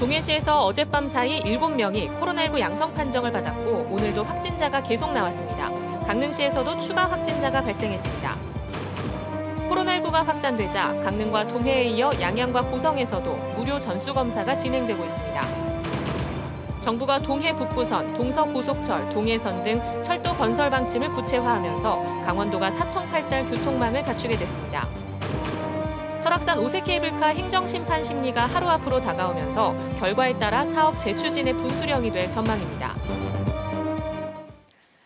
동해시에서 어젯밤 사이 7명이 코로나19 양성 판정을 받았고 오늘도 확진자가 계속 나왔습니다. 강릉시에서도 추가 확진자가 발생했습니다. 코로나19가 확산되자 강릉과 동해에 이어 양양과 고성에서도 무료 전수검사가 진행되고 있습니다. 정부가 동해 북부선, 동서고속철, 동해선 등 철도 건설 방침을 구체화하면서 강원도가 사통팔달 교통망을 갖추게 됐습니다. 설악산 오색케이블카 행정심판 심리가 하루 앞으로 다가오면서 결과에 따라 사업 재추진의 분수령이 될 전망입니다.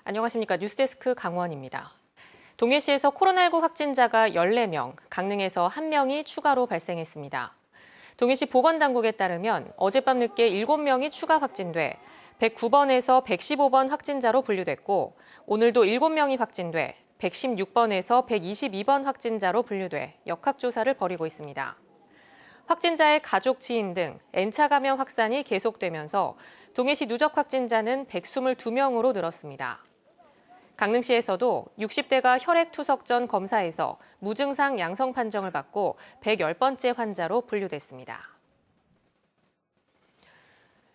안녕하십니까. 뉴스데스크 강원입니다. 동해시에서 코로나19 확진자가 14명, 강릉에서 1명이 추가로 발생했습니다. 동해시 보건당국에 따르면 어젯밤 늦게 7명이 추가 확진돼 109번에서 115번 확진자로 분류됐고 오늘도 7명이 확진돼 116번에서 122번 확진자로 분류돼 역학조사를 벌이고 있습니다. 확진자의 가족, 지인 등 N차 감염 확산이 계속되면서 동해시 누적 확진자는 122명으로 늘었습니다. 강릉시에서도 60대가 혈액 투석 전 검사에서 무증상 양성 판정을 받고 110번째 환자로 분류됐습니다.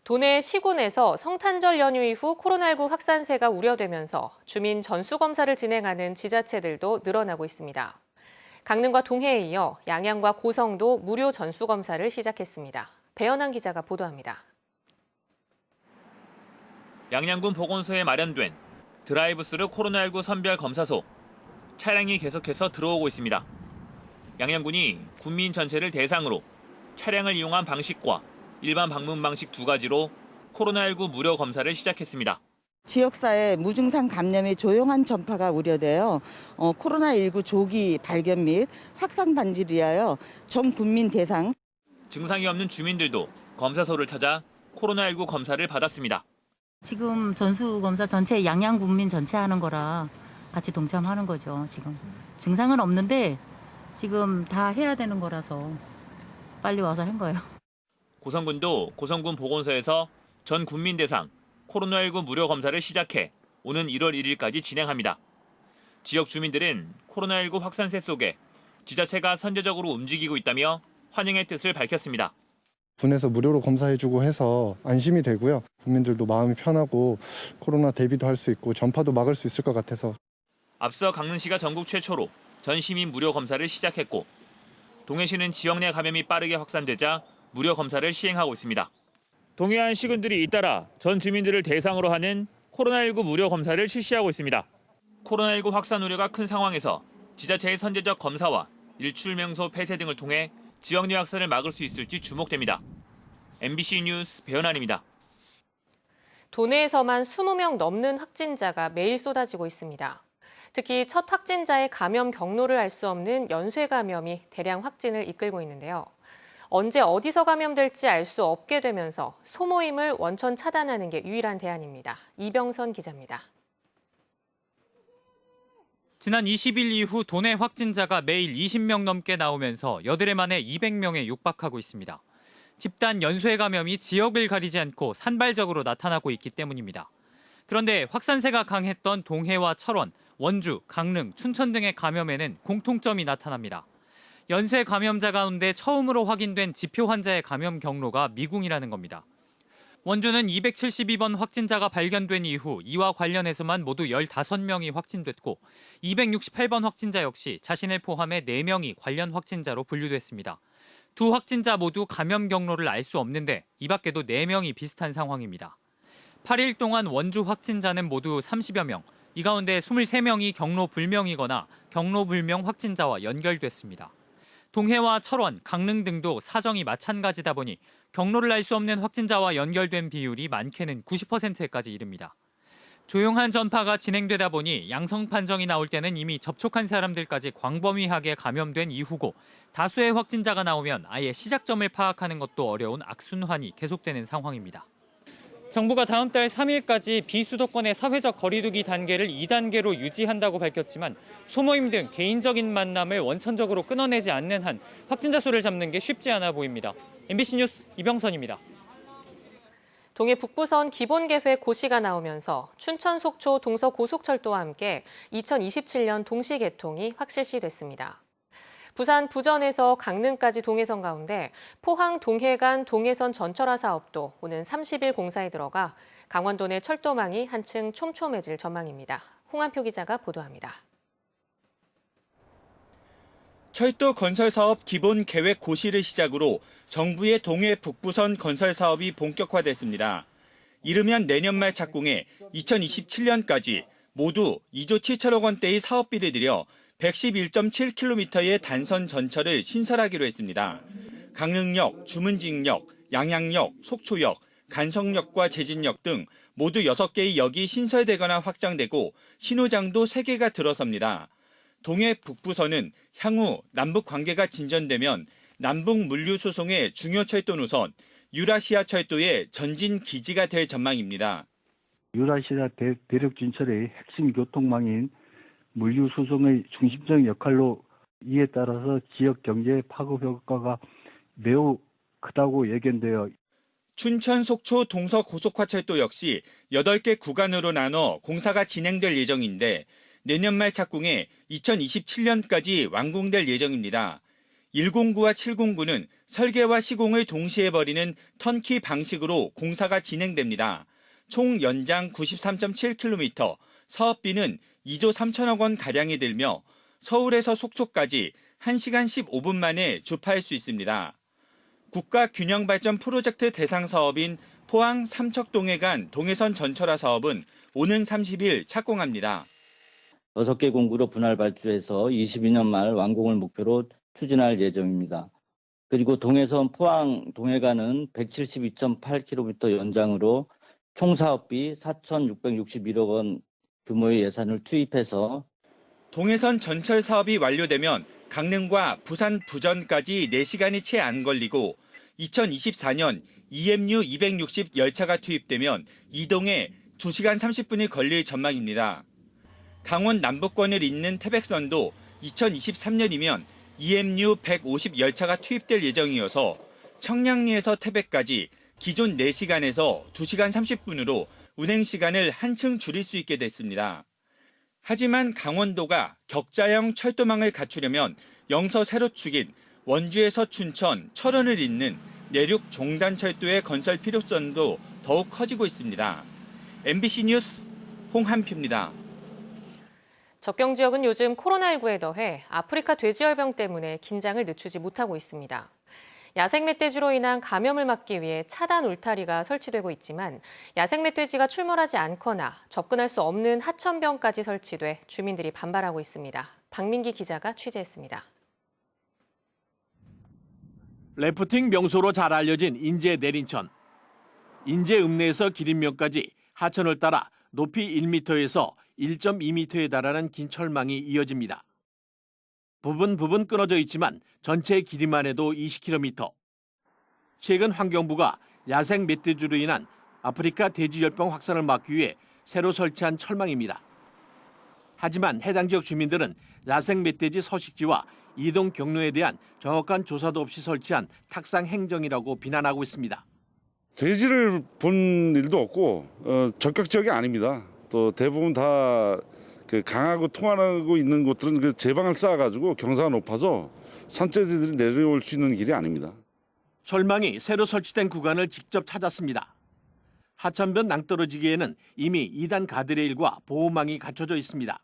도내 시군에서 성탄절 연휴 이후 코로나19 확산세가 우려되면서 주민 전수검사를 진행하는 지자체들도 늘어나고 있습니다. 강릉과 동해에 이어 양양과 고성도 무료 전수검사를 시작했습니다. 배연한 기자가 보도합니다. 양양군 보건소에 마련된 드라이브스루 코로나19 선별 검사소. 차량이 계속해서 들어오고 있습니다. 양양군이 군민 전체를 대상으로 차량을 이용한 방식과 일반 방문 방식 두 가지로 코로나19 무료 검사를 시작했습니다. 지역사회 무증상 감염의 조용한 전파가 우려되어 코로나19 조기 발견 및 확산 방지를 위하여 전 국민 대상 증상이 없는 주민들도 검사소를 찾아 코로나19 검사를 받았습니다. 지금 전수검사 전체 양양 군민 전체 하는 거라 같이 동참하는 거죠. 지금 증상은 없는데 지금 다 해야 되는 거라서 빨리 와서 한 거예요. 고성군도 고성군 보건소에서 전 국민 대상 코로나19 무료 검사를 시작해 오는 1월 1일까지 진행합니다. 지역 주민들은 코로나19 확산세 속에 지자체가 선제적으로 움직이고 있다며 환영의 뜻을 밝혔습니다. 군에서 무료로 검사해주고 해서 안심이 되고요. 국민들도 마음이 편하고 코로나 대비도 할 수 있고 전파도 막을 수 있을 것 같아서. 앞서 강릉시가 전국 최초로 전 시민 무료 검사를 시작했고 동해시는 지역 내 감염이 빠르게 확산되자 무료 검사를 시행하고 있습니다. 동해안 시군들이 잇따라 전 주민들을 대상으로 하는 코로나19 무료 검사를 실시하고 있습니다. 코로나19 확산 우려가 큰 상황에서 지자체의 선제적 검사와 일출 명소 폐쇄 등을 통해 지역 내 확산을 막을 수 있을지 주목됩니다. MBC 뉴스 배연환입니다. 도내에서만 20명 넘는 확진자가 매일 쏟아지고 있습니다. 특히 첫 확진자의 감염 경로를 알 수 없는 연쇄 감염이 대량 확진을 이끌고 있는데요. 언제 어디서 감염될지 알 수 없게 되면서 소모임을 원천 차단하는 게 유일한 대안입니다. 이병선 기자입니다. 지난 20일 이후 도내 확진자가 매일 20명 넘게 나오면서 여드레 만에 200명에 육박하고 있습니다. 집단 연쇄 감염이 지역을 가리지 않고 산발적으로 나타나고 있기 때문입니다. 그런데 확산세가 강했던 동해와 철원, 원주, 강릉, 춘천 등의 감염에는 공통점이 나타납니다. 연쇄 감염자 가운데 처음으로 확인된 지표 환자의 감염 경로가 미궁이라는 겁니다. 원주는 272번 확진자가 발견된 이후 이와 관련해서만 모두 15명이 확진됐고 268번 확진자 역시 자신을 포함해 4명이 관련 확진자로 분류됐습니다. 두 확진자 모두 감염 경로를 알 수 없는데 이 밖에도 4명이 비슷한 상황입니다. 8일 동안 원주 확진자는 모두 30여 명, 이 가운데 23명이 경로 불명이거나 경로 불명 확진자와 연결됐습니다. 동해와 철원, 강릉 등도 사정이 마찬가지다 보니 경로를 알 수 없는 확진자와 연결된 비율이 많게는 90%까지 이릅니다. 조용한 전파가 진행되다 보니 양성 판정이 나올 때는 이미 접촉한 사람들까지 광범위하게 감염된 이후고 다수의 확진자가 나오면 아예 시작점을 파악하는 것도 어려운 악순환이 계속되는 상황입니다. 정부가 다음 달 3일까지 비수도권의 사회적 거리두기 단계를 2단계로 유지한다고 밝혔지만 소모임 등 개인적인 만남을 원천적으로 끊어내지 않는 한 확진자 수를 잡는 게 쉽지 않아 보입니다. MBC 뉴스 이병선입니다. 동해 북부선 기본계획 고시가 나오면서 춘천 속초 동서고속철도와 함께 2027년 동시 개통이 확실시됐습니다. 부산 부전에서 강릉까지 동해선 가운데 포항 동해간 동해선 전철화 사업도 오는 30일 공사에 들어가 강원도 내 철도망이 한층 촘촘해질 전망입니다. 홍한표 기자가 보도합니다. 철도 건설 사업 기본 계획 고시를 시작으로 정부의 동해 북부선 건설 사업이 본격화됐습니다. 이르면 내년 말 착공해 2027년까지 모두 2조 7천억 원대의 사업비를 들여 111.7km의 단선 전철을 신설하기로 했습니다. 강릉역, 주문직역, 양양역, 속초역, 간성역과 제진역 등 모두 6개의 역이 신설되거나 확장되고 신호장도 3개가 들어섭니다. 동해 북부선은 향후 남북 관계가 진전되면 남북 물류 수송의 중요 철도 노선, 유라시아 철도의 전진 기지가 될 전망입니다. 유라시아 대륙 진출의 핵심 교통망인 물류 수송의 중심적 역할로 이에 따라서 지역 경제의 파급 효과가 매우 크다고 예견되어 춘천 속초 동서 고속화철도 역시 8개 구간으로 나눠 공사가 진행될 예정인데 내년 말 착공해 2027년까지 완공될 예정입니다. 109와 709는 설계와 시공을 동시에 벌이는 턴키 방식으로 공사가 진행됩니다. 총 연장 93.7km, 사업비는 2조 3천억 원 가량이 들며 서울에서 속초까지 1시간 15분 만에 주파할 수 있습니다. 국가균형발전 프로젝트 대상 사업인 포항 삼척동해간 동해선 전철화 사업은 오는 30일 착공합니다. 6개 공구로 분할 발주해서 22년 말 완공을 목표로 추진할 예정입니다. 그리고 동해선 포항 동해간은 172.8km 연장으로 총 사업비 4,661억 원 규모의 예산을 투입해서 동해선 전철 사업이 완료되면 강릉과 부산 부전까지 4시간이 채 안 걸리고 2024년 EMU 260 열차가 투입되면 이동에 2시간 30분이 걸릴 전망입니다. 강원 남부권을 잇는 태백선도 2023년이면 EMU 150 열차가 투입될 예정이어서 청량리에서 태백까지 기존 4시간에서 2시간 30분으로 운행 시간을 한층 줄일 수 있게 됐습니다. 하지만 강원도가 격자형 철도망을 갖추려면 영서 세로축인 원주에서 춘천, 철원을 잇는 내륙 종단철도의 건설 필요성도 더욱 커지고 있습니다. MBC 뉴스 홍한표입니다. 접경 지역은 요즘 코로나19에 더해 아프리카 돼지열병 때문에 긴장을 늦추지 못하고 있습니다. 야생 멧돼지로 인한 감염을 막기 위해 차단 울타리가 설치되고 있지만 야생 멧돼지가 출몰하지 않거나 접근할 수 없는 하천병까지 설치돼 주민들이 반발하고 있습니다. 박민기 기자가 취재했습니다. 래프팅 명소로 잘 알려진 인제 내린천. 인제 읍내에서 기린면까지 하천을 따라 높이 1m에서 1.2m에 달하는 긴 철망이 이어집니다. 부분 끊어져 있지만 전체 길이만 해도 20km. 최근 환경부가 야생 멧돼지로 인한 아프리카 돼지열병 확산을 막기 위해 새로 설치한 철망입니다. 하지만 해당 지역 주민들은 야생 멧돼지 서식지와 이동 경로에 대한 정확한 조사도 없이 설치한 탁상 행정이라고 비난하고 있습니다. 돼지를 본 일도 없고 적격 지역이 아닙니다. 또 대부분 다 강하고 통하고 있는 곳들은 제방을 쌓아가지고 경사가 높아서 산돼지들이 내려올 수 있는 길이 아닙니다. 철망이 새로 설치된 구간을 직접 찾았습니다. 하천변 낭떠러지기에는 이미 2단 가드레일과 보호망이 갖춰져 있습니다.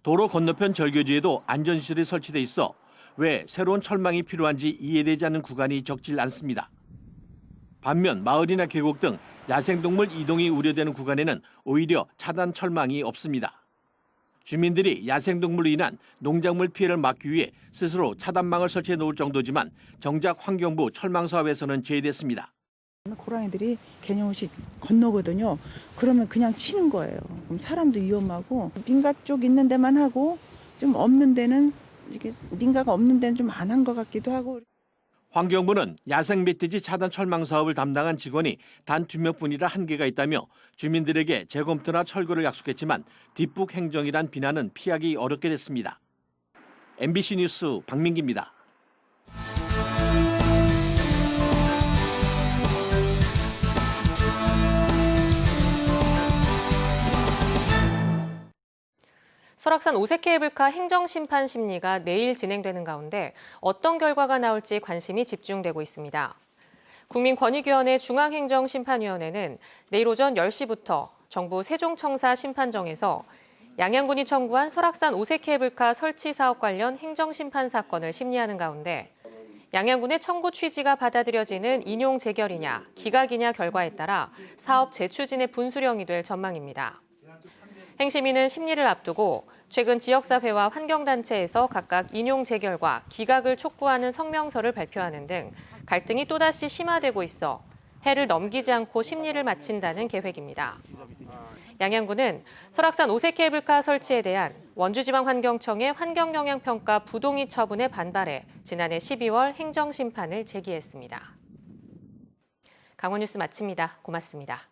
도로 건너편 절교지에도 안전시설이 설치돼 있어 왜 새로운 철망이 필요한지 이해되지 않는 구간이 적질 않습니다. 반면 마을이나 계곡 등 야생동물 이동이 우려되는 구간에는 오히려 차단 철망이 없습니다. 주민들이 야생동물로 인한 농작물 피해를 막기 위해 스스로 차단망을 설치해 놓을 정도지만 정작 환경부 철망 사업에서는 제외됐습니다. 고라니들이 개념없이 건너거든요. 그러면 그냥 치는 거예요. 그럼 사람도 위험하고 민가 쪽 있는 데만 하고 좀 없는 데는 이렇게 민가가 없는 데는 좀 안 한 것 같기도 하고. 환경부는 야생 멧돼지 차단 철망 사업을 담당한 직원이 단 2명뿐이라 한계가 있다며 주민들에게 재검토나 철거를 약속했지만 뒷북 행정이란 비난은 피하기 어렵게 됐습니다. MBC 뉴스 박민기입니다. 설악산 오색 케이블카 행정심판 심리가 내일 진행되는 가운데 어떤 결과가 나올지 관심이 집중되고 있습니다. 국민권익위원회 중앙행정심판위원회는 내일 오전 10시부터 정부 세종청사 심판정에서 양양군이 청구한 설악산 오색 케이블카 설치 사업 관련 행정심판 사건을 심리하는 가운데 양양군의 청구 취지가 받아들여지는 인용 재결이냐 기각이냐 결과에 따라 사업 재추진의 분수령이 될 전망입니다. 행심위는 심리를 앞두고 최근 지역사회와 환경단체에서 각각 인용 재결과 기각을 촉구하는 성명서를 발표하는 등 갈등이 또다시 심화되고 있어 해를 넘기지 않고 심리를 마친다는 계획입니다. 양양군은 설악산 오색 케이블카 설치에 대한 원주지방환경청의 환경영향평가 부동의 처분에 반발해 지난해 12월 행정심판을 제기했습니다. 강원뉴스 마칩니다. 고맙습니다.